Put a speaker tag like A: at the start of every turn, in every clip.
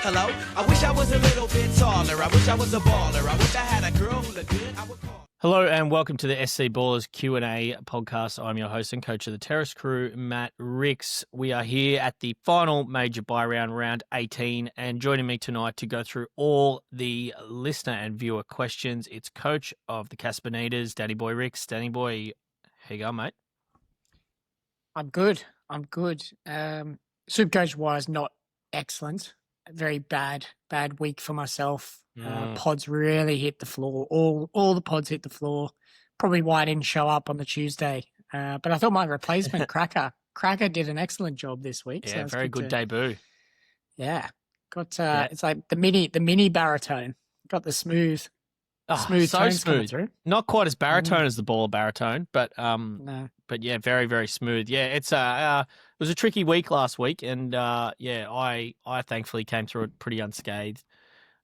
A: Hello, I wish I was a little bit taller. I wish I was a baller. I wish I had a girl who looked good. I would call.
B: Hello and welcome to the SC Ballers Q&A podcast. I'm your host and coach of the Terrace Crew, Matt Ricks. We are here at the final major buy round, round 18, and joining me tonight to go through all the listener and viewer questions, it's coach of the Caspernators, Danny Boy Ricks. Danny Boy, how you going, mate?
C: I'm good. SuperCoach wise, not excellent. Very bad week for myself. Pods really hit the floor. All the pods hit the floor. Probably why I didn't show up on the Tuesday. But I thought my replacement, Cracker did an excellent job this week.
B: Yeah,
C: so
B: very good debut.
C: Yeah. Got It's like the mini baritone. Got the smooth
B: So
C: tones coming
B: smooth.
C: through.
B: Not quite as baritone as the baller baritone, but
C: No.
B: but yeah, very, very smooth. Yeah, it was a tricky week last week, and I thankfully came through it pretty unscathed.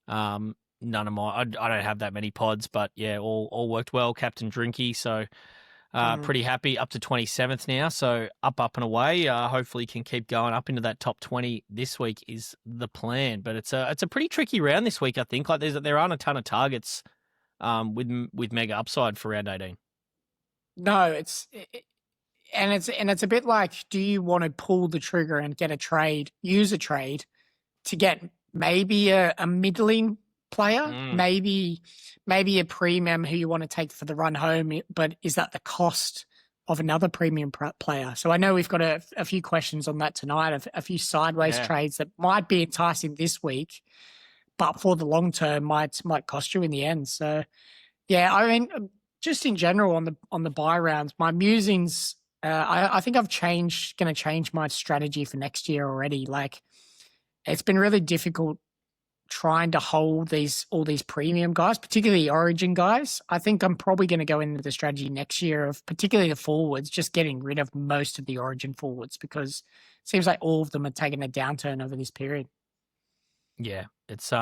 B: None of my I don't have that many pods, but yeah, all worked well. Captain Drinky, so pretty happy. Up to 27th now, so up and away. Hopefully can keep going up into that top 20 this week is the plan. But it's a pretty tricky round this week, I think. Like there aren't a ton of targets with mega upside for round 18.
C: No, it's a bit like, do you want to pull the trigger and get a trade, use a trade to get maybe a middling player, maybe a premium who you want to take for the run home, but is that the cost of another premium player? So I know we've got a few questions on that tonight, a few sideways trades that might be enticing this week, but for the long term might cost you in the end. So yeah, I mean, just in general on the buy rounds, my musings, I think going to change my strategy for next year already. Like, it's been really difficult trying to hold all these premium guys, particularly Origin guys. I think I'm probably going to go into the strategy next year of particularly the forwards, just getting rid of most of the Origin forwards, because it seems like all of them are taking a downturn over this period.
B: Yeah, it's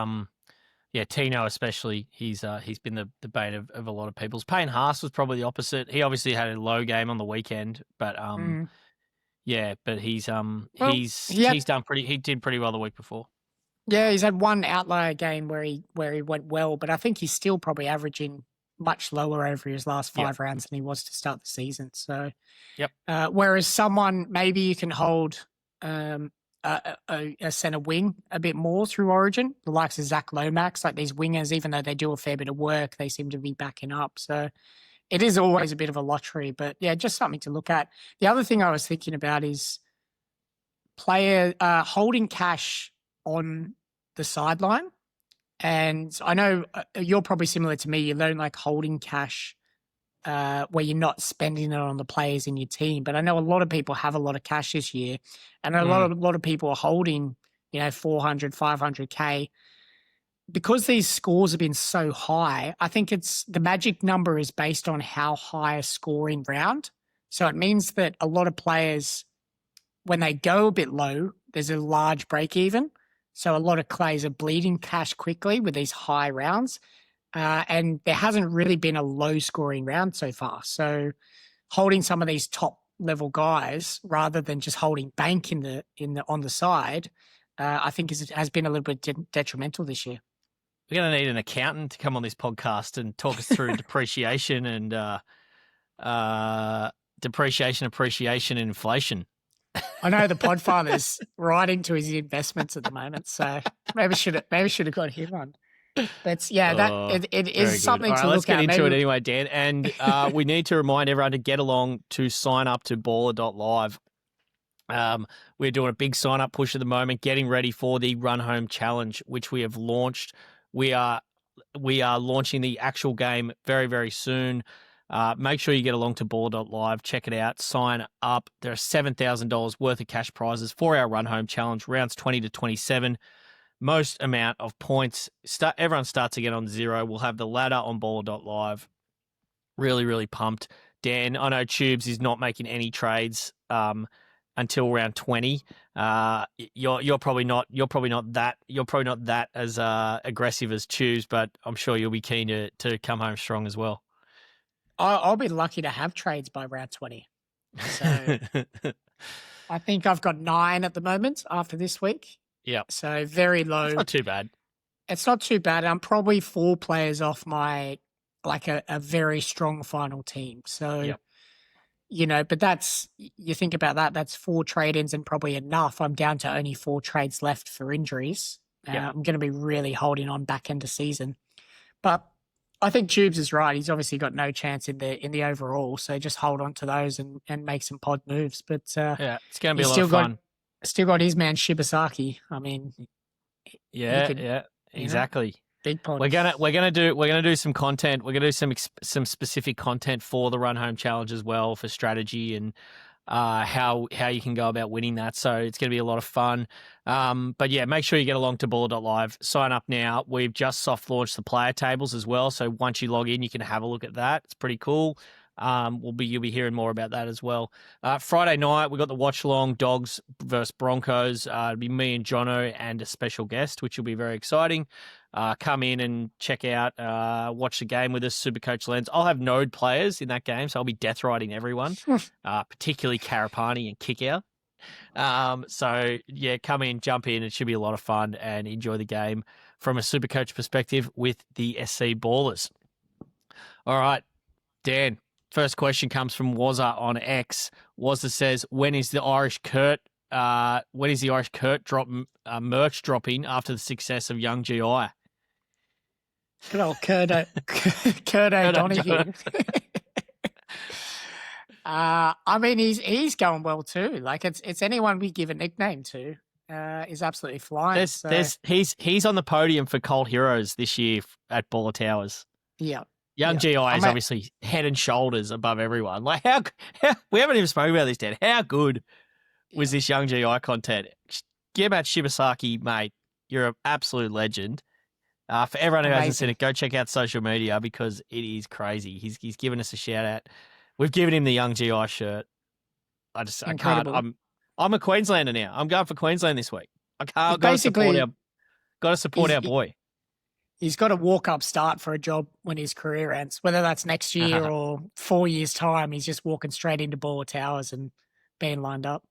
B: Tino especially. He's been the bane of a lot of people's. Payne Haas was probably the opposite. He obviously had a low game on the weekend, but but he's done pretty. He did pretty well the week before.
C: Yeah, he's had one outlier game where he went well, but I think he's still probably averaging much lower over his last 5 rounds than he was to start the season. So, whereas someone maybe you can hold a centre wing a bit more through Origin, the likes of Zach Lomax, like these wingers, even though they do a fair bit of work, they seem to be backing up. So it is always a bit of a lottery, but yeah, just something to look at. The other thing I was thinking about is player holding cash on the sideline. And I know you're probably similar to me. You don't like holding cash where you're not spending it on the players in your team. But I know a lot of people have a lot of cash this year, and a lot of people are holding, 400, 500K. Because these scores have been so high, I think the magic number is based on how high a scoring round. So it means that a lot of players, when they go a bit low, there's a large break even. So a lot of players are bleeding cash quickly with these high rounds. And there hasn't really been a low scoring round so far. So holding some of these top level guys rather than just holding bank on the side, I think has been a little bit detrimental this year.
B: We're going to need an accountant to come on this podcast and talk us through depreciation and appreciation, and inflation.
C: I know the Podfather's right into his investments at the moment, so maybe should have got him on. But yeah, it is something to look at.
B: Let's get into it anyway, Dan. And we need to remind everyone to get along to sign up to baller.live. We're doing a big sign up push at the moment, getting ready for the Run Home Challenge, which we have launched. We are launching the actual game very, very soon. Make sure you get along to baller.live, check it out, sign up. There are $7,000 worth of cash prizes for our Run Home Challenge, rounds 20 to 27. Most amount of points. Everyone starts again on 0. We'll have the ladder on baller.live. Really, really pumped. Dan, I know Tubes is not making any trades until round 20. You're probably not that as aggressive as Tubes, but I'm sure you'll be keen to come home strong as well.
C: I'll be lucky to have trades by round 20. So I think I've got 9 at the moment after this week.
B: Yeah.
C: So very low.
B: It's not too bad.
C: It's not too bad. I'm probably 4 players off my like a very strong final team. So,
B: Yep.
C: but you think about that, that's 4 trade-ins and probably enough. I'm down to only 4 trades left for injuries. I'm going to be really holding on back end of season. But I think Tubes is right. He's obviously got no chance in the overall. So just hold on to those and make some pod moves. But
B: it's going to be a lot of fun.
C: Still got his man Shibasaki. I mean,
B: exactly.
C: Big pod.
B: We're gonna do some content. We're gonna do some specific content for the Run Home Challenge as well, for strategy and how you can go about winning that. So it's gonna be a lot of fun. But yeah, make sure you get along to baller.live. Sign up now. We've just soft launched the player tables as well. So once you log in, you can have a look at that. It's pretty cool. You'll be hearing more about that as well. Friday night, we got the watch along Dogs versus Broncos. It'll be me and Jono and a special guest, which will be very exciting. Come in and check out, watch the game with us, SuperCoach Lens. I'll have node players in that game, so I'll be death riding everyone, particularly Karapani and Kickout. So yeah, come in, jump in. It should be a lot of fun and enjoy the game from a SuperCoach perspective with the SC Ballers. All right, Dan. First question comes from Wazza on X. Wazza says, when is the Irish Kurt drop merch dropping after the success of Young GI?
C: Good old Kurt O'Donoghue. I mean, he's going well too. Like it's anyone we give a nickname to is absolutely flying.
B: He's on the podium for Cold Heroes this year at Baller Towers.
C: Yeah.
B: Young GI is obviously head and shoulders above everyone. Like how we haven't even spoken about this, Dan. How good was this Young GI content? Get about Shibasaki, mate. You're an absolute legend. For everyone who hasn't seen it, go check out social media because it is crazy. He's given us a shout out. We've given him the Young GI shirt. I can't. I'm a Queenslander now. I'm going for Queensland this week. I can't. Got to support our boy.
C: He's got a walk-up start for a job when his career ends, whether that's next year or 4 years' time. He's just walking straight into Baller Towers and being lined up.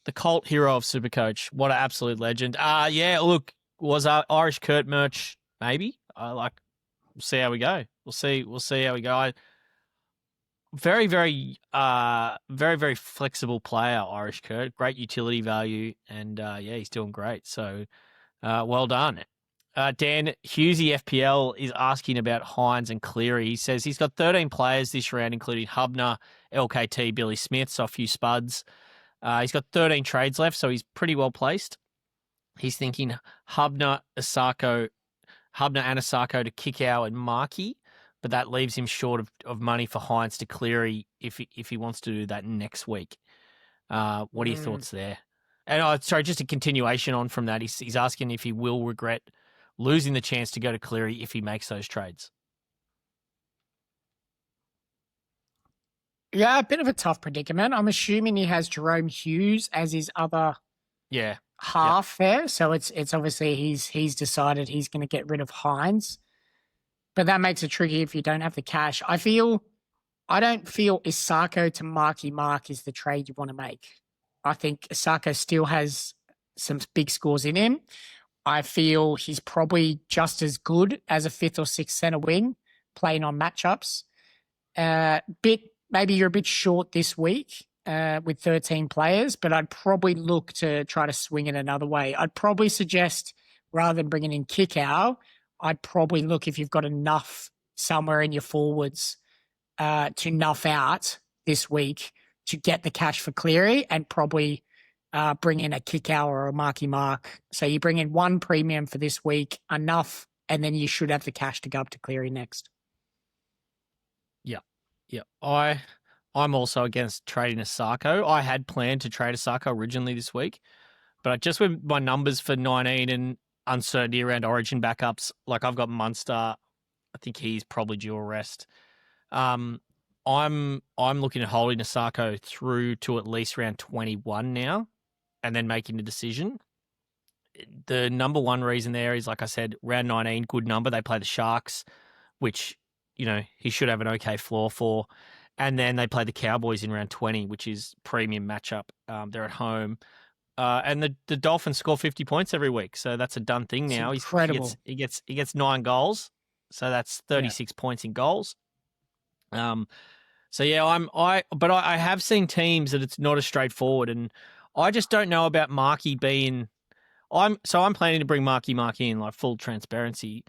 B: The cult hero of SuperCoach. What an absolute legend. Look, was our Irish Kurt merch maybe? We'll see how we go. We'll see how we go. Very, very, very, very flexible player, Irish Kurt. Great utility value, and he's doing great. So, well done. Dan Hughesy FPL is asking about Hines and Cleary. He says he's got 13 players this round, including Hubner, LKT, Billy Smith, so a few spuds. He's got 13 trades left, so he's pretty well placed. He's thinking Hubner and Asako to Kickow and Markey, but that leaves him short of money for Hines to Cleary if he wants to do that next week. What are your thoughts there? And just a continuation on from that. He's asking if he will regret losing the chance to go to Cleary if he makes those trades.
C: Yeah, a bit of a tough predicament. I'm assuming he has Jerome Hughes as his other half there. So it's obviously he's decided he's going to get rid of Hines. But that makes it tricky if you don't have the cash. I don't feel Isako to Marky Mark is the trade you want to make. I think Isako still has some big scores in him. I feel he's probably just as good as a 5th or 6th centre wing playing on matchups. Maybe you're a bit short this week with 13 players, but I'd probably look to try to swing it another way. I'd probably suggest rather than bringing in Kickow, I'd probably look if you've got enough somewhere in your forwards to nuff out this week to get the cash for Cleary and probably bring in a Kickow or a Marky Mark. So you bring in one premium for this week, enough, and then you should have the cash to go up to Cleary next.
B: Yeah. I'm also against trading Asako. I had planned to trade Asako originally this week, but just with my numbers for 19 and uncertainty around Origin backups, like I've got Munster, I think he's probably due a rest. I'm looking at holding Asako through to at least round 21 now, and then making a decision. The number one reason there is, like I said, round 19, good number. They play the Sharks, which, he should have an okay floor for. And then they play the Cowboys in round 20, which is premium matchup. They're at home. And the Dolphins score 50 points every week, so that's a done thing now.
C: It's incredible.
B: He gets 9 goals, so that's 36 points in goals. So yeah, I have seen teams that it's not as straightforward, and I just don't know about Markey being. I'm planning to bring Markey in, like, full transparency.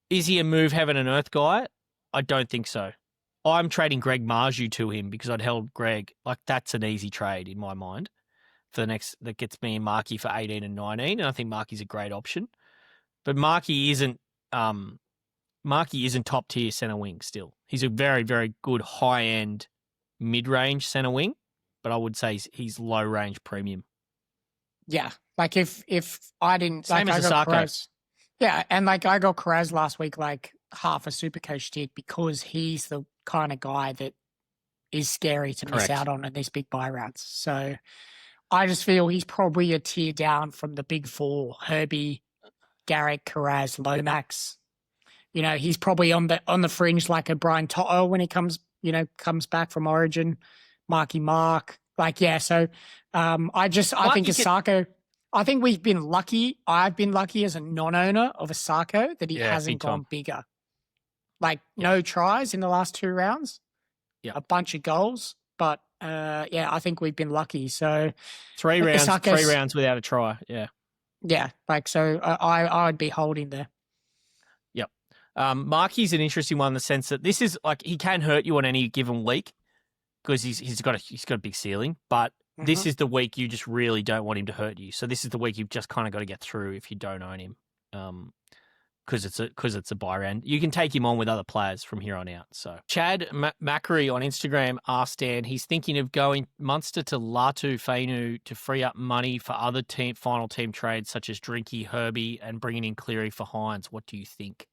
B: Is he a move heaven and earth guy? I don't think so. I'm trading Greg Marju to him because I'd held Greg. Like, that's an easy trade in my mind for the next, that gets me and Markey for 18 and 19, and I think Markey's a great option. But Markey isn't top tier centre wing still. He's a very, very good high end mid range centre wing, but I would say he's low range premium.
C: Yeah, like if I didn't,
B: same
C: like,
B: as Asako.
C: Yeah, and like I got Karaz last week, like half a SuperCoach did, because he's the kind of guy that is scary to miss out on in these big buy rounds. So I just feel he's probably a tier down from the big four: Herbie, Garrick, Karaz, Lomax. You know, he's probably on the fringe, like a Brian Toto when he comes back from Origin, Marky Mark. Like, yeah, so I think Asako, I think we've been lucky. I've been lucky as a non-owner of Asako that he hasn't gone bigger. Like, no tries in the last 2 rounds. Yeah. A bunch of goals. But, I think we've been lucky. So
B: 3 rounds without a try. Yeah.
C: Yeah. Like, so I would be holding there.
B: Yep. Markey's an interesting one in the sense that this is, like, he can hurt you on any given week because he's got a big ceiling, but this is the week you just really don't want him to hurt you. So this is the week you've just kind of got to get through if you don't own him, because it's a buy round. You can take him on with other players from here on out. So Chad Macquarie on Instagram asked Dan, he's thinking of going Munster to Latu Fainu to free up money for other final team trades such as Drinky, Herbie, and bringing in Cleary for Hines. What do you think?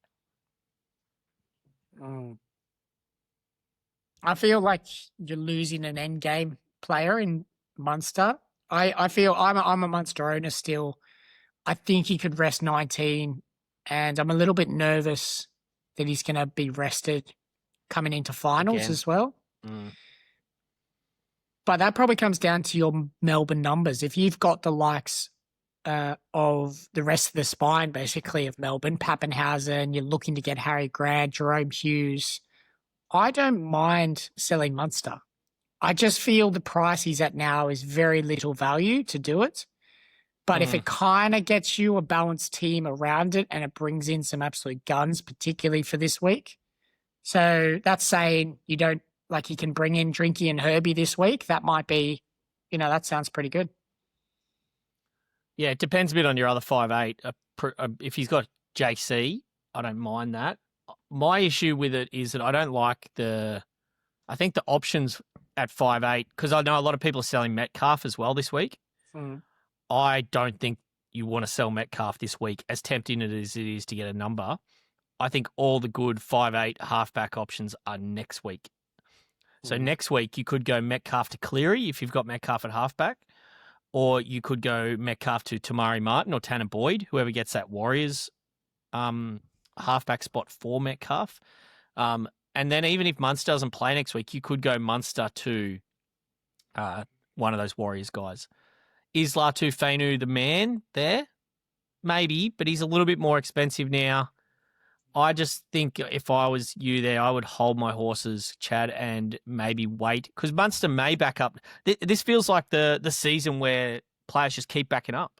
C: I feel like you're losing an end game player in Munster. I feel I'm a Munster owner still. I think he could rest 19, and I'm a little bit nervous that he's going to be rested coming into finals as well. But that probably comes down to your Melbourne numbers. If you've got the likes of the rest of the spine, basically, of Melbourne, Pappenhausen, you're looking to get Harry Grant, Jerome Hughes, I don't mind selling Munster. I just feel the price he's at now is very little value to do it. But if it kind of gets you a balanced team around it and it brings in some absolute guns, particularly for this week. So that's saying you don't, like, you can bring in Drinky and Herbie this week. That might be, that sounds pretty good.
B: Yeah, it depends a bit on your other 5'8". If he's got JC, I don't mind that. My issue with it is that I don't like I think the options at 5'8", because I know a lot of people are selling Metcalf as well this week. I don't think you want to sell Metcalf this week, as tempting as it is to get a number. I think all the good 5'8" halfback options are next week. So next week you could go Metcalf to Cleary if you've got Metcalf at halfback, or you could go Metcalf to Tamari Martin or Tanner Boyd, whoever gets that Warriors halfback spot for Metcalf. And then even if Munster doesn't play next week, you could go Munster to one of those Warriors guys. Is Latu Fainu the man there? Maybe, but he's a little bit more expensive now. I just think if I was you there, I would hold my horses, Chad, and maybe wait, because Munster may back up. This feels like the season where players just keep backing up.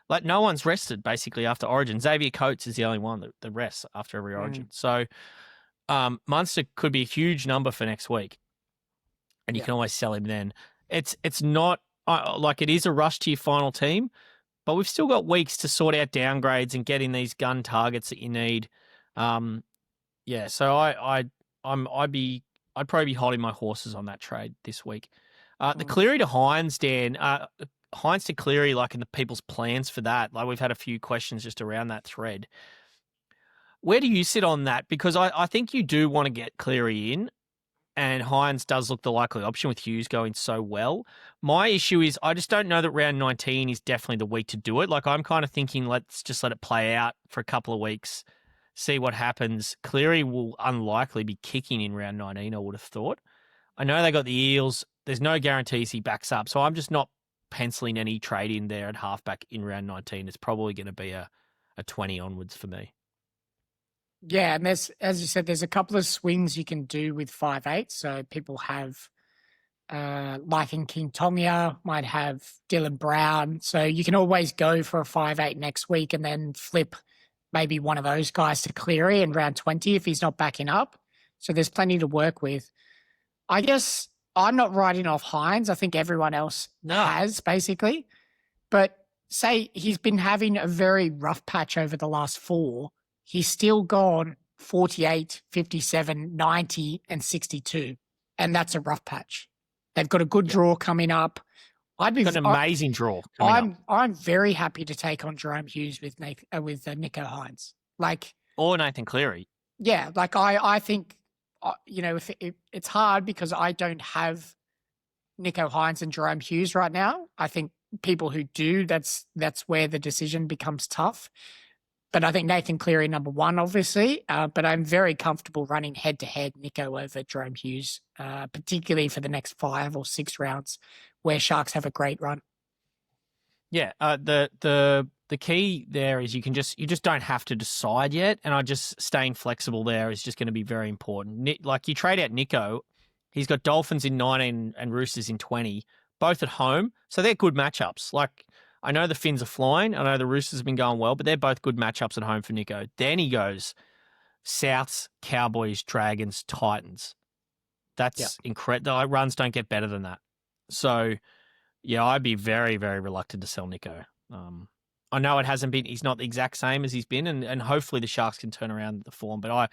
B: Like, no one's rested, basically, after Origin. Xavier Coates is the only one that rests after every Origin. So Munster could be a huge number for next week, and you can always sell him then. It's not like it is a rush to your final team, but we've still got weeks to sort out downgrades and get in these gun targets that you need. So I'd probably be holding my horses on that trade this week. The Cleary to Hines, Dan, Hines to Cleary, like, in the people's plans for that. Like, we've had a few questions just around that thread. Where do you sit on that? Because I think you do want to get Cleary in, and Hines does look the likely option with Hughes going so well. My issue is I just don't know that round 19 is definitely the week to do it. Like, I'm kind of thinking let's just let it play out for a couple of weeks, see what happens. Cleary will unlikely be kicking in round 19, I would have thought. I know they got the Eels. There's no guarantees he backs up, so I'm just not penciling any trade in there at halfback in round 19, it's probably going to be a 20 onwards for me.
C: Yeah, and there's, as you said, there's a couple of swings you can do with 5'8". So people have, like in King Tonga, might have Dylan Brown. So you can always go for a 5'8" next week and then flip maybe one of those guys to Cleary in round 20 if he's not backing up. So there's plenty to work with. I guess I'm not writing off Hines. I think everyone else has, basically. But say he's been having a very rough patch over the last 4. He's still gone 48, 57, 90, and 62. And that's a rough patch. They've got a good draw coming up.
B: Got an amazing draw coming up.
C: I'm very happy to take on Jerome Hughes with Nicho Hines.
B: Or Nathan Cleary.
C: Yeah, I think, if it's hard because I don't have Nicho Hines and Jerome Hughes right now. I think people who do, that's where the decision becomes tough. But I think Nathan Cleary, number 1, obviously. But I'm very comfortable running head-to-head Nicho over Jerome Hughes, particularly for the next 5 or 6 rounds where Sharks have a great run.
B: Yeah, the key there is you just don't have to decide yet, and staying flexible there is just going to be very important. Like you trade out Nicho, he's got Dolphins in 19 and Roosters in 20, both at home, so they're good matchups. Like I know the Finns are flying, I know the Roosters have been going well, but they're both good matchups at home for Nicho. Then he goes Souths, Cowboys, Dragons, Titans. That's incredible. Runs don't get better than that. So, yeah, I'd be very, very reluctant to sell Nicho. I know he's not the exact same as he's been, and hopefully the Sharks can turn around the form. But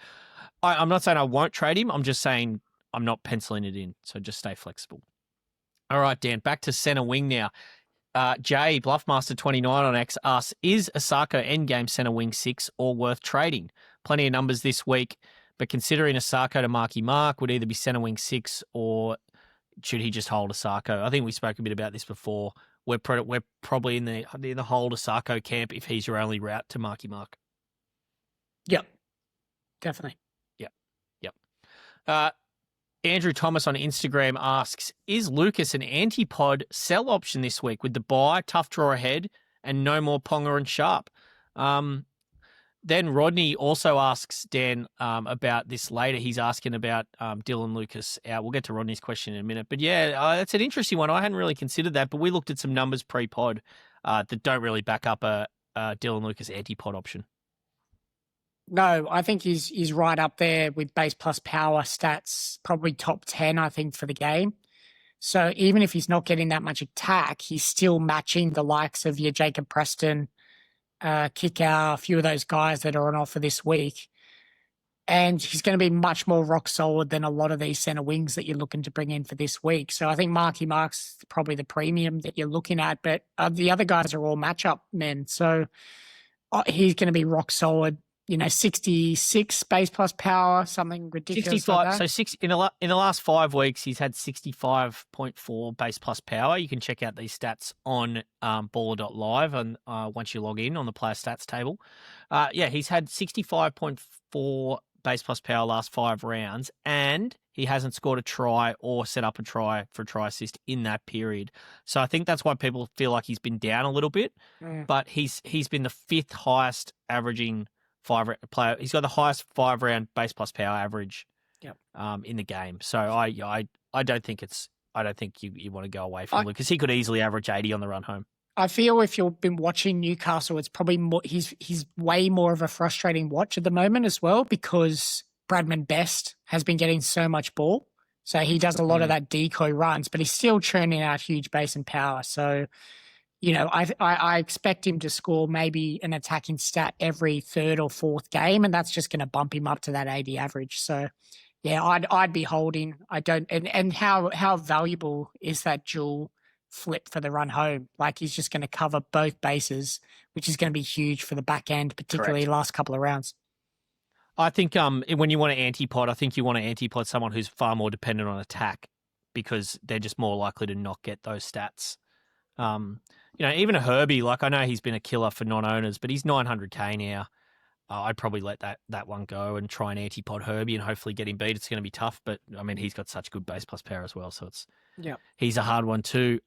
B: I'm not saying I won't trade him. I'm just saying I'm not penciling it in. So just stay flexible. All right, Dan, back to center wing now. Jay, Bluffmaster29 on X asks, is Osako endgame center wing 6 or worth trading? Plenty of numbers this week, but considering Osako to Marky Mark would either be center wing 6 or should he just hold Osako? I think we spoke a bit about this before. We're probably in the hold Osako camp if he's your only route to Marky Mark.
C: Yep, definitely.
B: Yep. Andrew Thomas on Instagram asks, is Lucas an antipod sell option this week with the bye, tough draw ahead, and no more Ponga and Sharp? Then Rodney also asks Dan about this later. He's asking about Dylan Lucas out. We'll get to Rodney's question in a minute. But yeah, that's an interesting one. I hadn't really considered that, but we looked at some numbers pre-pod that don't really back up a Dylan Lucas antipod option.
C: No, I think he's right up there with base plus power stats, probably top 10, I think, for the game. So even if he's not getting that much attack, he's still matching the likes of your Jacob Preston, Kickout, a few of those guys that are on offer this week. And he's going to be much more rock solid than a lot of these center wings that you're looking to bring in for this week. So I think Marky Mark's probably the premium that you're looking at, but the other guys are all matchup men. So he's going to be rock solid. 66 base plus power, something ridiculous
B: 65,
C: like that.
B: So in the last 5 weeks, he's had 65.4 base plus power. You can check out these stats on baller.live and once you log in on the player stats table. He's had 65.4 base plus power last 5 rounds, and he hasn't scored a try or set up a try for a try assist in that period. So I think that's why people feel like he's been down a little bit, but he's been the 5th highest averaging player. He's got the highest 5-round base plus power average in the game. So I don't think you want to go away from him because he could easily average 80 on the run home.
C: I feel if you've been watching Newcastle, it's probably more, he's way more of a frustrating watch at the moment as well because Bradman Best has been getting so much ball. So he does a lot of that decoy runs, but he's still churning out huge base and power. So I expect him to score maybe an attacking stat every 3rd or 4th game, and that's just going to bump him up to that 80 average. So, yeah, I'd be holding. I don't, and how valuable is that dual flip for the run home? Like he's just going to cover both bases, which is going to be huge for the back end, particularly last couple of rounds.
B: I think when you want an antipod, I think you want an antipod someone who's far more dependent on attack because they're just more likely to not get those stats. Even a Herbie, I know he's been a killer for non-owners, but he's 900K now. I'd probably let that one go and try an antipod Herbie and hopefully get him beat. It's going to be tough, but I mean, he's got such good base plus power as well. So he's a hard one too.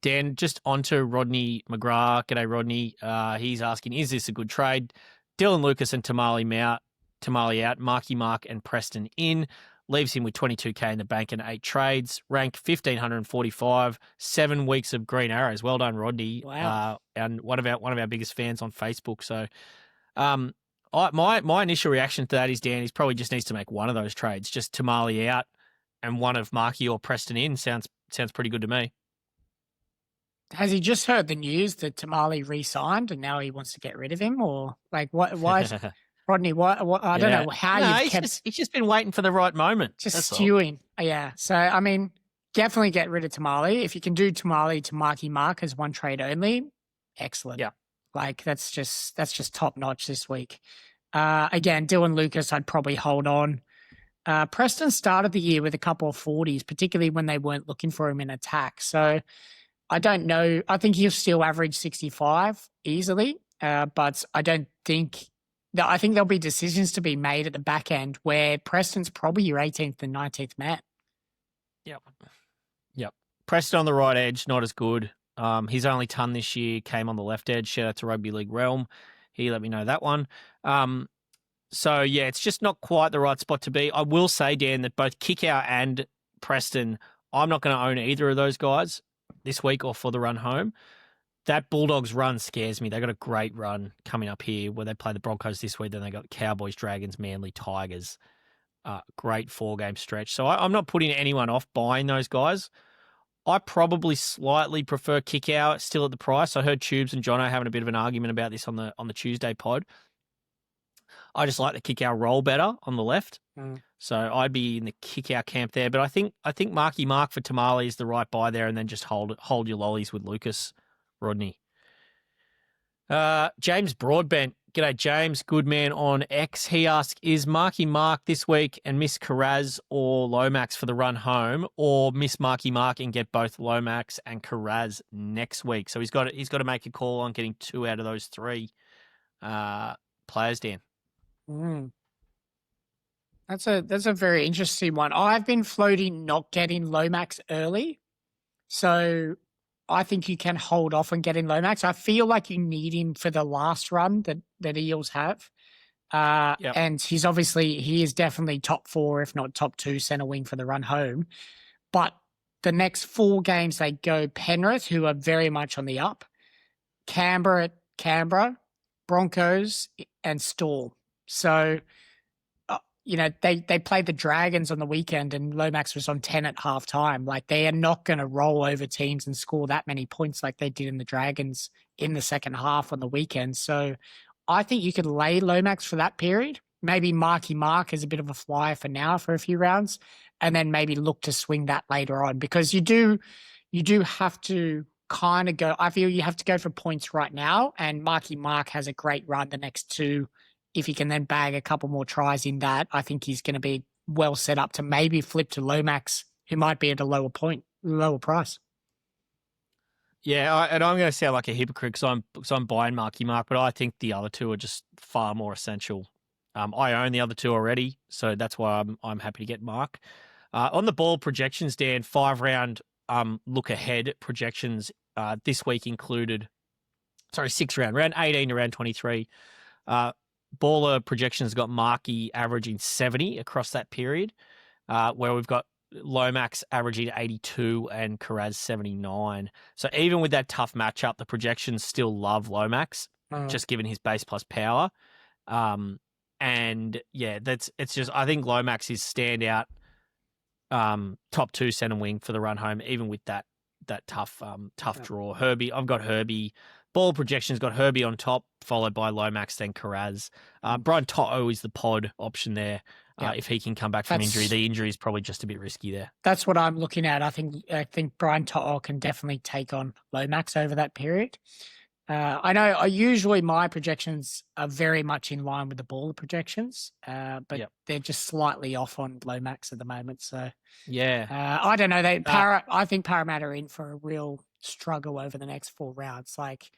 B: Dan, just onto Rodney McGrath. G'day, Rodney. He's asking, is this a good trade? Dylan Lucas and Tamale out, Marky Mark and Preston in. Leaves him with 22K in the bank and 8 trades. Rank 1,545. 7 weeks of green arrows. Well done, Rodney.
C: Wow.
B: And one of our biggest fans on Facebook. So, my initial reaction to that is, Dan, he probably just needs to make one of those trades. Just Tamale out and one of Marky or Preston in. Sounds pretty good to me.
C: Has he just heard the news that Tamale re-signed and now he wants to get rid of him, or like what? Why is Rodney? What? I don't know how
B: he's just been waiting for the right moment.
C: Just stewing. Yeah. So I mean, definitely get rid of Tamale. If you can do Tamale to Marky Mark as one trade only, excellent.
B: Yeah.
C: Like that's just top notch this week. Again, Dylan Lucas, I'd probably hold on. Preston started the year with a couple of 40s, particularly when they weren't looking for him in attack. So I don't know. I think he'll still average 65 easily, but I don't think I think there'll be decisions to be made at the back end where Preston's probably your 18th and 19th man.
B: Yep. Preston on the right edge, not as good. His only ton this year came on the left edge. Shout out to Rugby League Realm. He let me know that one. So, yeah, it's just not quite the right spot to be. I will say, Dan, that both Kickout and Preston, I'm not going to own either of those guys this week or for the run home. That Bulldogs run scares me. They got a great run coming up here where they play the Broncos this week. Then they got Cowboys, Dragons, Manly, Tigers. Great 4-game stretch. So I'm not putting anyone off buying those guys. I probably slightly prefer Kickout still at the price. I heard Tubes and Jono having a bit of an argument about this on the Tuesday pod. I just like the Kickout roll better on the left. So I'd be in the Kickout camp there. But I think Marky Mark for Tamale is the right buy there, and then just hold your lollies with Lucas, Rodney. James Broadbent. G'day, James. Good man on X. He asks, is Marky Mark this week and miss Carraz or Lomax for the run home, or miss Marky Mark and get both Lomax and Carraz next week? So he's got to make a call on getting 2 out of those 3 players, Dan.
C: That's a very interesting one. I've been floating not getting Lomax early, so I think you can hold off on getting Lomax. I feel like you need him for the last run that Eels have. And he is definitely top 4, if not top 2 centre wing for the run home. But the next 4 games they go Penrith, who are very much on the up, Canberra, Broncos, and Storm. So, they played the Dragons on the weekend and Lomax was on 10 at half time. Like, they are not going to roll over teams and score that many points like they did in the Dragons in the second half on the weekend. So I think you could lay Lomax for that period. Maybe Marky Mark is a bit of a flyer for now for a few rounds, and then maybe look to swing that later on, because you do have to kind of go. I feel you have to go for points right now, and Marky Mark has a great run the next 2. If he can then bag a couple more tries in that, I think he's going to be well set up to maybe flip to Lomax, who might be at a lower price.
B: Yeah, and I'm going to sound like a hypocrite because I'm buying Marky Mark, but I think the other 2 are just far more essential. I own the other 2 already, so that's why I'm happy to get Mark. On the ball projections, Dan, 5-round look ahead projections this week included, 6-round, round 18 to round 23. Baller projections got Marky averaging 70 across that period, where we've got Lomax averaging 82 and Carraz 79. So even with that tough matchup, the projections still love Lomax, just given his base plus power. And yeah, it's just, I think Lomax is standout top 2 centre wing for the run home, even with that tough draw. Herbie, I've got Herbie. Ball projections got Herbie on top, followed by Lomax, then Carraz. Brian To'o is the pod option there. If he can come back from injury. The injury is probably just a bit risky there.
C: That's what I'm looking at. I think Brian To'o can definitely take on Lomax over that period. I know usually my projections are very much in line with the baller projections, but they're just slightly off on Lomax at the moment. So I don't know. I think Parramatta are in for a real struggle over the next 4 rounds. Like,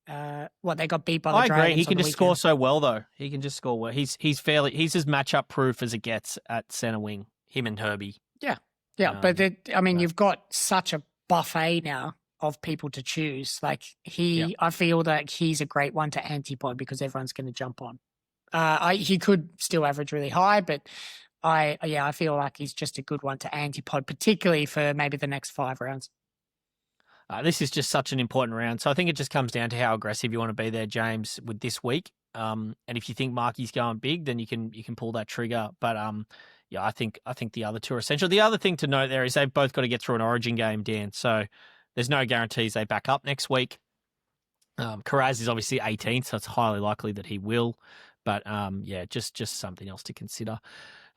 C: they got beat by the Dragons. I agree.
B: He can just score so well, though. He can just score well. He's as matchup proof as it gets at centre wing. Him and Herbie.
C: Yeah, but you've got such a buffet now of people to choose. Like
B: Yep.
C: I feel that he's a great one to antipod because everyone's going to jump on. He could still average really high, but I feel like he's just a good one to antipod, particularly for maybe the next 5 rounds.
B: This is just such an important round. So I think it just comes down to how aggressive you want to be there, James, with this week. And if you think Marky's going big, then you can pull that trigger. But I think the other two are essential. The other thing to note there is they've both got to get through an Origin game, Dan. So there's no guarantees they back up next week. Karaz is obviously 18th, so it's highly likely that he will. But just something else to consider.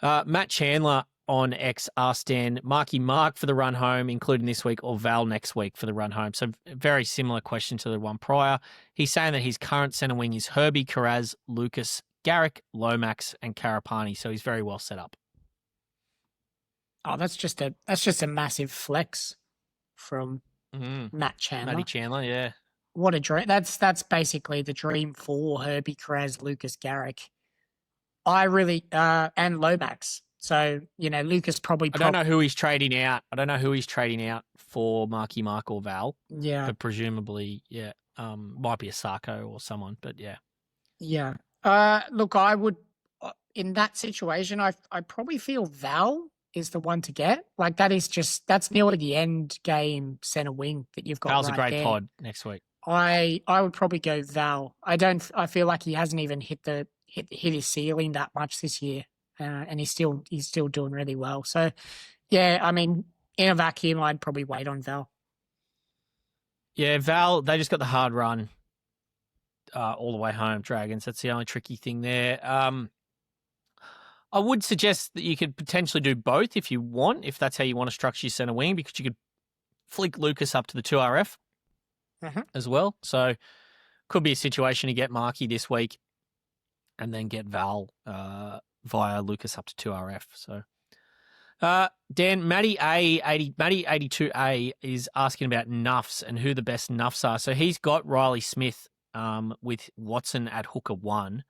B: Matt Chandler on X asked Dan, Marky Mark for the run home, including this week, or Val next week for the run home. So very similar question to the one prior. He's saying that his current centre wing is Herbie, Karaz, Lucas, Garrick, Lomax, and Karapani. So he's very well set up.
C: Oh, that's just a massive flex from Matt Chandler.
B: Matty Chandler, yeah.
C: What a dream. That's basically the dream for Herbie, Karaz, Lucas, Garrick. I really and Lomax. So, Lucas probably
B: I don't know who he's trading out. I don't know who he's trading out for Marky Mark or Val.
C: Yeah.
B: But presumably, might be a Sarko or someone, but yeah.
C: Yeah. Look, I would in that situation, I probably feel Val is the one to get. Like that's nearly the end game center wing that you've got.
B: Val's
C: right
B: a great
C: there.
B: pod next week.
C: I would probably go Val. I feel like he hasn't even hit his ceiling that much this year. And he's still doing really well. So, yeah, I mean, in a vacuum, I'd probably wait on Val.
B: Yeah, Val, they just got the hard run all the way home, Dragons. That's the only tricky thing there. I would suggest that you could potentially do both if you want, if that's how you want to structure your centre wing, because you could flick Lucas up to the 2RF as well. So, could be a situation to get Marky this week and then get Val via Lucas up to 2RF. So, Dan, Matty 82A is asking about nuffs and who the best nuffs are. So he's got Riley Smith with Watson at hooker 1.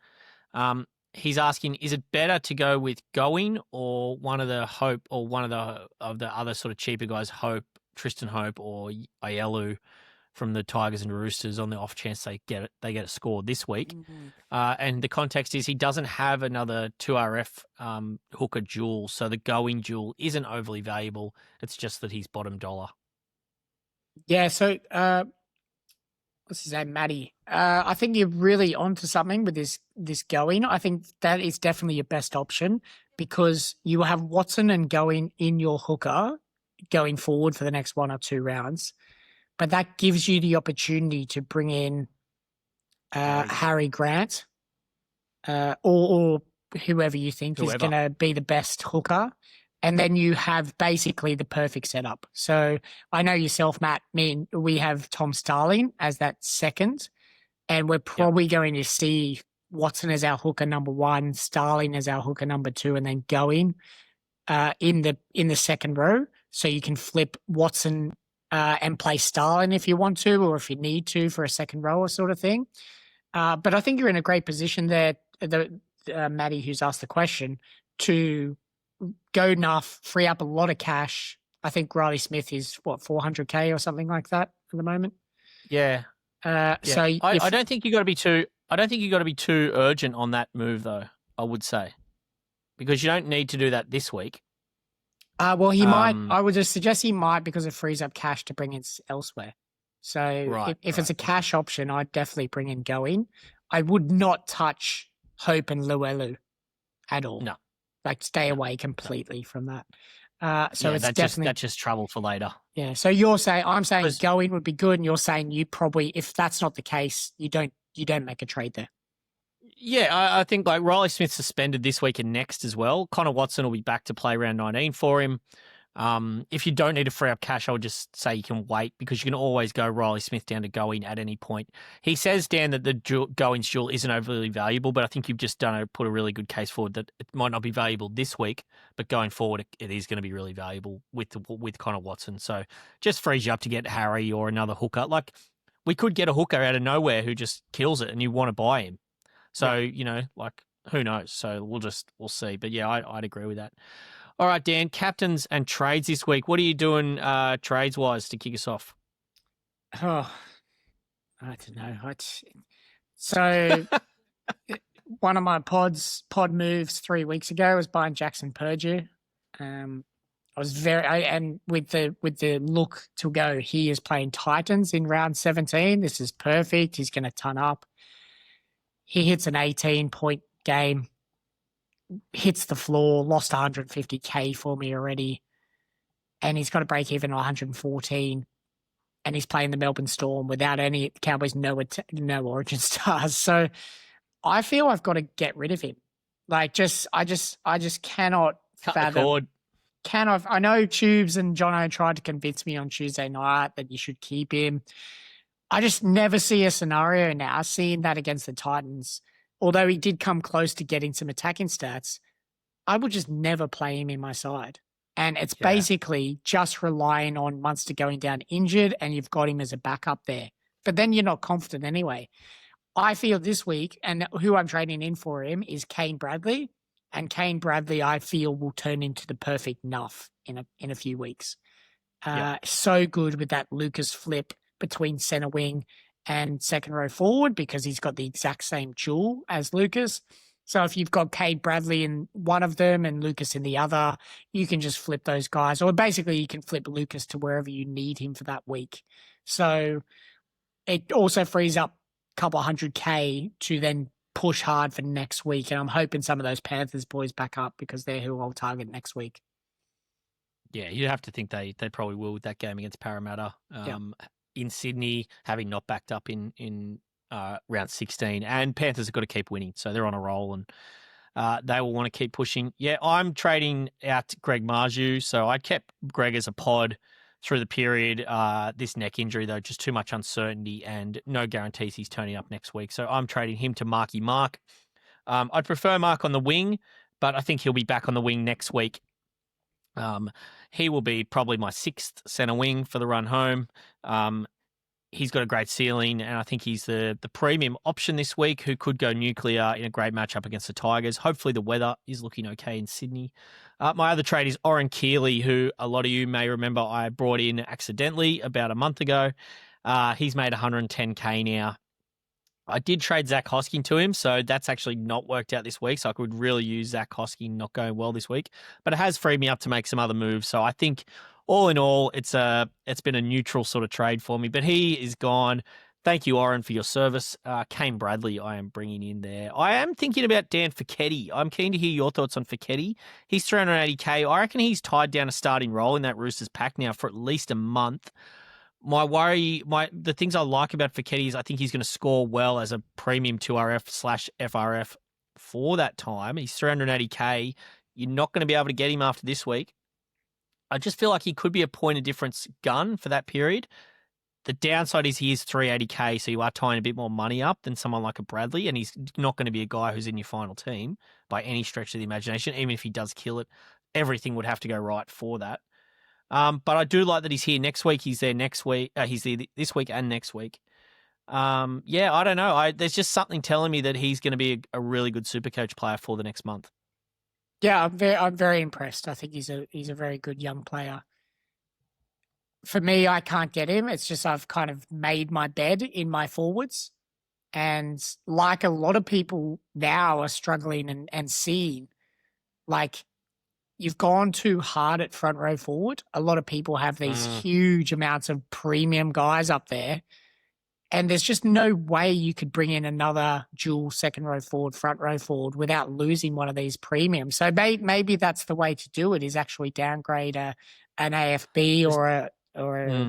B: He's asking, is it better to go with Going or one of the Hope or one of the other sort of cheaper guys, Hope, Tristan Hope or Ayelu from the Tigers and Roosters on the off chance they get a score this week. And the context is he doesn't have another 2RF hooker duel, so the Going duel isn't overly valuable. It's just that he's bottom dollar.
C: Yeah, so what's his name, Matty? I think you're really onto something with this Going. I think that is definitely your best option because you will have Watson and Going in your hooker going forward for the next 1 or 2 rounds. But that gives you the opportunity to bring in Harry Grant or whoever you think is going to be the best hooker. And then you have basically the perfect setup. So I know yourself, Matt, we have Tom Starling as that second. And we're probably going to see Watson as our hooker number 1, Starling as our hooker number 2, and then Going in the second row. So you can flip Watson and play Starling if you want to, or if you need to for a second rower sort of thing. But I think you're in a great position there, Matty, who's asked the question, to go enough, free up a lot of cash. I think Riley Smith is, 400K or something like that at the moment?
B: Yeah.
C: So
B: I don't think you got to be too urgent on that move, though, I would say. Because you don't need to do that this week.
C: Well, he might. I would just suggest he might because it frees up cash to bring in elsewhere. So if it's a cash option, I'd definitely bring in Going. I would not touch Hope and Luelu at all.
B: No.
C: Like stay away completely from that. So it's
B: that's
C: definitely
B: just trouble for later.
C: Yeah. So I'm saying Going would be good, and you're saying you probably, if that's not the case, you don't make a trade there.
B: Yeah, I think like Riley Smith suspended this week and next as well. Connor Watson will be back to play round 19 for him. If you don't need to free up cash, I would just say you can wait because you can always go Riley Smith down to Going at any point. He says, Dan, that the Going's duel isn't overly valuable, but I think you've just put a really good case forward that it might not be valuable this week, but going forward, it is going to be really valuable with Connor Watson. So just frees you up to get Harry or another hooker. Like we could get a hooker out of nowhere who just kills it and you want to buy him. So, who knows? So we'll see. But yeah, I'd agree with that. All right, Dan, captains and trades this week. What are you doing trades-wise to kick us off?
C: Oh, I don't know. So one of my pod moves 3 weeks ago was buying Jackson Purdue. I was and with the look to go, he is playing Titans in round 17. This is perfect. He's going to ton up. He hits an 18-point game, hits the floor, lost 150K for me already, and he's got a break even 114. And he's playing the Melbourne Storm without any Cowboys, no origin stars. So I feel I've got to get rid of him. Like, I just cannot fathom. I know Tubes and Jono tried to convince me on Tuesday night that you should keep him. I just never see a scenario now seeing that against the Titans. Although he did come close to getting some attacking stats, I would just never play him in my side. And it's basically just relying on Munster going down injured and you've got him as a backup there. But then you're not confident anyway. I feel this week, and who I'm trading in for him is Kane Bradley. And Kane Bradley, I feel, will turn into the perfect nuff in a few weeks. So good with that Lucas flip between centre wing and second row forward because he's got the exact same dual as Lucas. So if you've got Kane Bradley in one of them and Lucas in the other, you can just flip those guys. Or basically you can flip Lucas to wherever you need him for that week. So it also frees up a couple of 100K to then push hard for next week. And I'm hoping some of those Panthers boys back up because they're who I'll target next week.
B: Yeah, you have to think they probably will with that game against Parramatta in Sydney, having not backed up in round 16. And Panthers have got to keep winning, so they're on a roll and they will want to keep pushing. Yeah, I'm trading out Greg Marju, so I kept Greg as a pod through the period. This neck injury, though, just too much uncertainty and no guarantees he's turning up next week. So I'm trading him to Marky Mark. I'd prefer Mark on the wing, but I think he'll be back on the wing next week. He will be probably my sixth centre wing for the run home. He's got a great ceiling, and I think he's the premium option this week who could go nuclear in a great matchup against the Tigers. Hopefully the weather is looking okay in Sydney. My other trade is Oren Keeley, who a lot of you may remember I brought in accidentally about a month ago. He's made 110K now. I did trade Zach Hosking to him, so that's actually not worked out this week, so I could really use Zach Hosking not going well this week. But it has freed me up to make some other moves, so I think all in all, it's been a neutral sort of trade for me. But he is gone. Thank you, Oren, for your service. Kane Bradley I am bringing in there. I am thinking about Dan Feketi. I'm keen to hear your thoughts on Feketi. He's 380K. I reckon he's tied down a starting role in that Roosters pack now for at least a month. The things I like about Feketi is I think he's going to score well as a premium 2RF/FRF for that time. He's 380K. You're not going to be able to get him after this week. I just feel like he could be a point of difference gun for that period. The downside is he is 380K, so you are tying a bit more money up than someone like a Bradley, and he's not going to be a guy who's in your final team by any stretch of the imagination. Even if he does kill it, everything would have to go right for that. But I do like that he's here next week. He's there next week. He's there this week and next week. I don't know. There's just something telling me that he's going to be a really good SuperCoach player for the next month.
C: Yeah, I'm very impressed. I think he's a very good young player. For me, I can't get him. It's just I've kind of made my bed in my forwards. And like a lot of people now are struggling and seeing, like, you've gone too hard at front row forward. A lot of people have these huge amounts of premium guys up there. And there's just no way you could bring in another dual second row forward, front row forward without losing one of these premiums. So maybe that's the way to do it, is actually downgrade an AFB or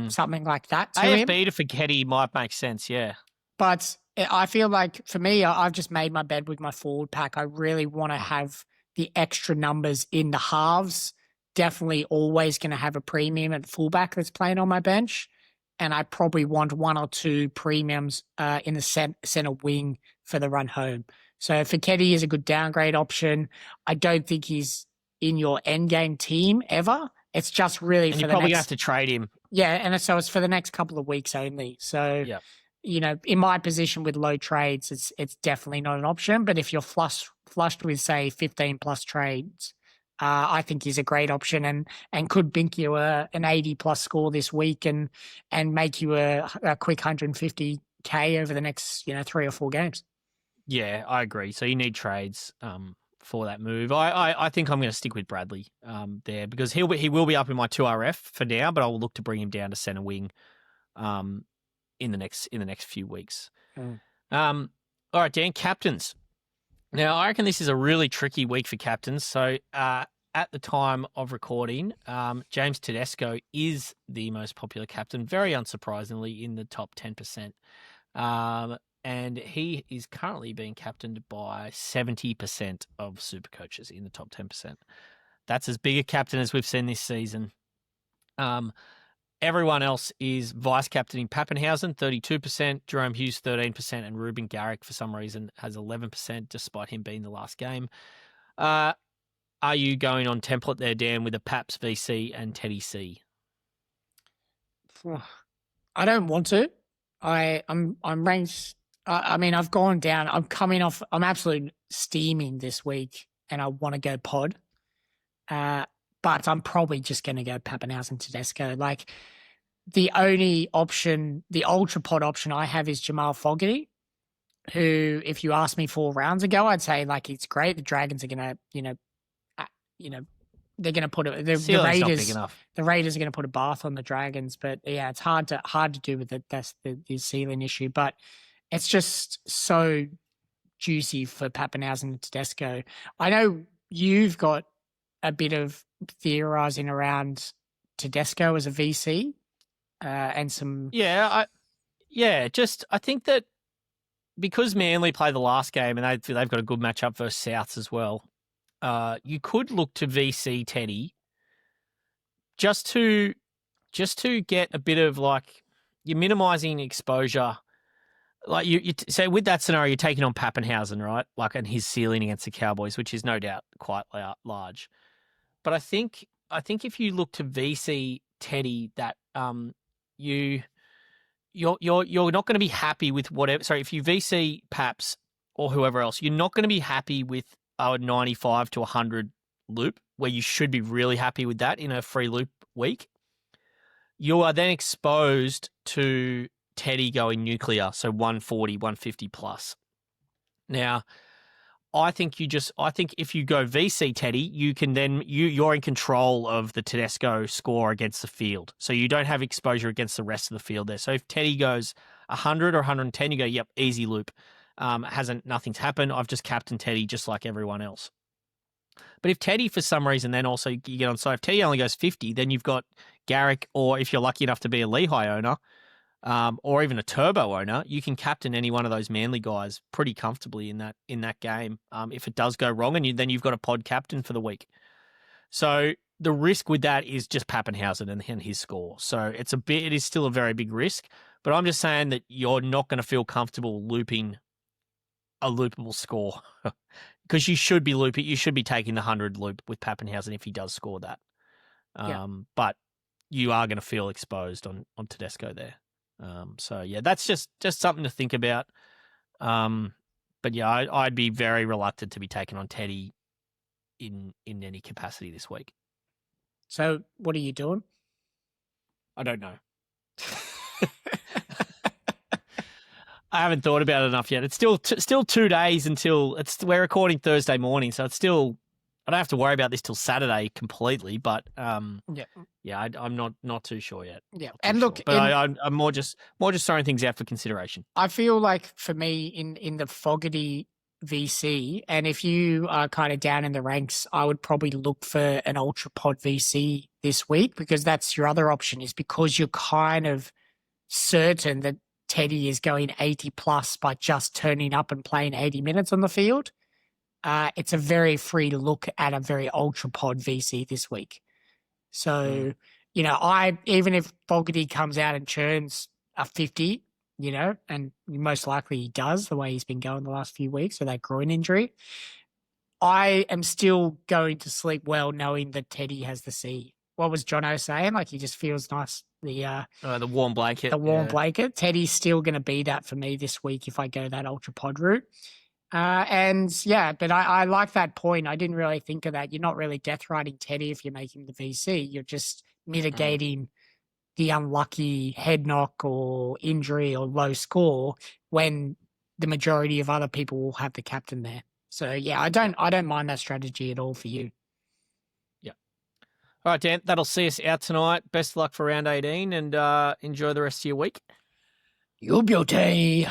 C: something like that to him.
B: AFB to Feketi might make sense, yeah.
C: But I feel like for me, I've just made my bed with my forward pack. I really want to have the extra numbers in the halves. Definitely always going to have a premium at fullback that's playing on my bench. And I probably want one or two premiums in the center wing for the run home. So Feketi is a good downgrade option. I don't think he's in your endgame team ever. It's just really
B: and
C: for
B: you
C: the
B: probably
C: next...
B: have to trade him.
C: Yeah, and so it's for the next couple of weeks only. So, in my position with low trades, it's definitely not an option. But if you're flushed with, say, 15 plus trades, I think he's a great option and could bink you an 80+ score this week and make you a quick 150K over the next 3 or 4 games.
B: Yeah, I agree. So you need trades for that move. I think I'm going to stick with Bradley there because he will be up in my 2RF for now, but I will look to bring him down to centre wing in the next few weeks. All right, Dan, captains. Now, I reckon this is a really tricky week for captains. So at the time of recording, James Tedesco is the most popular captain, very unsurprisingly, in the top 10%. And he is currently being captained by 70% of super coaches in the top 10%. That's as big a captain as we've seen this season. Everyone else is vice captaining Pappenhausen, 32%, Jerome Hughes, 13%, and Ruben Garrick, for some reason, has 11%, despite him being the last game. Are you going on template there, Dan, with a Paps VC and Teddy C?
C: I don't want to. I'm ranked. I mean, I've gone down. I'm absolutely steaming this week, and I want to go pod. But I'm probably just going to go Pappenhausen Tedesco. Like, the only option, the ultra pod option I have is Jamal Fogarty, who, if you asked me 4 rounds ago, I'd say, like, it's great. The Dragons are going to, they're going to put it. The Raiders are going to put a bath on the Dragons, but yeah, it's hard to do with the ceiling issue. But it's just so juicy for Pappenhausen and Tedesco. I know you've got a bit of theorizing around Tedesco as a VC and some.
B: I think that because Manly played the last game and they've got a good matchup versus Souths as well. You could look to VC Teddy just to get a bit of, like, you're minimising exposure. Like you say with that scenario, you're taking on Pappenhausen, right? Like, and his ceiling against the Cowboys, which is no doubt quite large. But I think if you look to VC Teddy, that you're not going to be happy with whatever. Sorry, if you VC Paps or whoever else, you're not going to be happy with a 95 to 100 loop, where you should be really happy with that in a free loop week. You are then exposed to Teddy going nuclear, so 140, 150 plus. Now, I think if you go VC Teddy, you can then you're in control of the Tedesco score against the field, so you don't have exposure against the rest of the field there. So if Teddy goes 100 or 110, you go, yep, easy loop. Nothing's happened. I've just captained Teddy just like everyone else. But if Teddy, for some reason, then also you get on, so if Teddy only goes 50, then you've got Garrick, or if you're lucky enough to be a Lehigh owner, or even a Turbo owner, you can captain any one of those Manly guys pretty comfortably in that game. If it does go wrong, and then you've got a pod captain for the week. So the risk with that is just Pappenhausen and his score. So it is still a very big risk. But I'm just saying that you're not going to feel comfortable looping a loopable score because you should be taking the 100 loop with Pappenhausen if he does score that. But you are going to feel exposed on Tedesco there. So yeah, that's just something to think about. But yeah, I'd be very reluctant to be taken on Teddy in any capacity this week.
C: So what are you doing?
B: I don't know. I haven't thought about it enough yet. It's still 2 days until we're recording Thursday morning, so it's still, I don't have to worry about this till Saturday completely. But I'm not too sure yet.
C: Yeah, and look,
B: but I'm more just throwing things out for consideration.
C: I feel like for me in the Fogarty VC, and if you are kind of down in the ranks, I would probably look for an Ultra Pod VC this week, because that's your other option, is because you're kind of certain that Teddy is going 80 plus by just turning up and playing 80 minutes on the field. It's a very free look at a very Ultra Pod VC this week. So, even if Fogarty comes out and churns a 50, and most likely he does, the way he's been going the last few weeks with that groin injury, I am still going to sleep well knowing that Teddy has the C. What was Jono saying? Like, he just feels nice. The
B: warm blanket.
C: The warm blanket. Teddy's still going to be that for me this week if I go that Ultra Pod route. But I like that point. I didn't really think of that. You're not really death riding Teddy if you're making the VC. You're just mitigating the unlucky head knock or injury or low score when the majority of other people will have the captain there. So yeah, I don't mind that strategy at all for you.
B: Yeah. All right, Dan, that'll see us out tonight. Best of luck for round 18 and enjoy the rest of your week.
C: Your beauty.